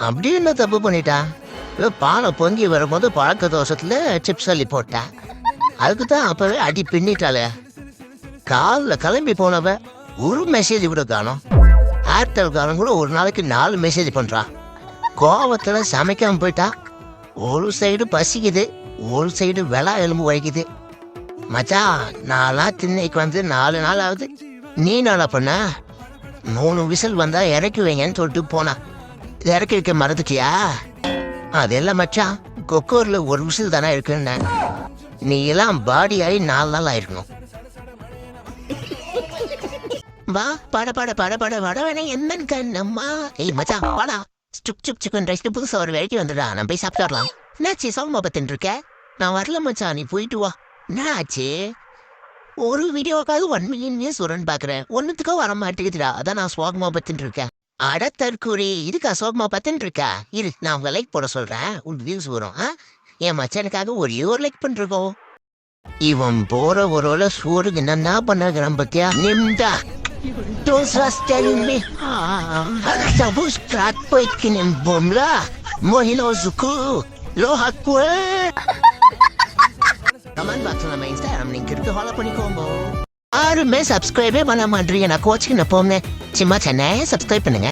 அப்படி என்ன தப்பு பண்ணிட்டா? பாலை பொங்கி வரும்போது பழக்க தோஷத்துல சிப்ஸ் அள்ளி போட்டா. அதுக்கு தான் அப்பவே அடி பின்னிட்டாளே. காலில் கிளம்பி போனவ ஒரு மெசேஜ் கூட காணும். ஏர்டெல்காரன் கூட ஒரு நாளைக்கு 4 மெசேஜ் பண்றான். கோவத்துல சமைக்காம போயிட்டா. ஒரு சைடு பசிக்குது, ஒரு சைடு வெளா எலும்பு வலிக்குது. மச்சான், நான்லாம் திண்ணைக்கு வந்து 4 நாள் ஆகுது. நீ நாளா பண்ண 3 விசில் வந்தா இறக்கி வைங்கன்னு சொல்லிட்டு போனா. இறக்கி வைக்க மறந்துட்டியா? அதெல்லாம் மச்சான், கொக்கோர்ல ஒரு விசில் தானே இருக்குன்னு. நீ எல்லாம் பாடி ஆகி 4 நாள் ஆயிருக்கணும். வா பட பட பட பட வடவனை என்னன்னு கண்ணம்மா. ஏய் மச்சான் வாடா. ஸ்டுக் சுக் சிக்கன் ரைஸ் புதுசா ஒரு வெரைட்டி வந்துடா. நம்ம போய் சாப்பிட்டுலாம். என்னாச்சு சோகமா பத்துன்னு இருக்க? நான் வரல மச்சான், நீ போயிட்டு வா. என்னாச்சு? ஒரு வீடியோக்காவது 1 மில்லியன் வியூஸ் வரும்னு பாக்குறேன். ஒன்னுத்துக்கோ வர மாட்டேங்குதுடா. அதான் நான் சோகமா பத்துன்னு இருக்கேன். அட தற்கூரி, இதுக்கா சோகமா பத்துன்னு இருக்கா? இரு, நான் உங்க லைக் போட சொல்றேன். உன் வியூஸ் வரும். என் மச்சானுக்காக ஒரே ஒரு லைக் பண்றோம். இவன் போற ஒரு சோறுக்கு என்னன்னா பண்ண பத்தியா? நிம்டா Don't trust telling me. Sabus prat po ikinem bomla. Mohino zuku. Lohak po. Kaman back to my Instagram link irukku follow பண்ணிக்கோங்க. யாருமே சப்ஸ்கிரைபே பண்ண மாட்டீங்க. நான் கோச்சிங் போங்க. சும்மா சென்னை சப்ஸ்கிரைப் பண்ணுங்க.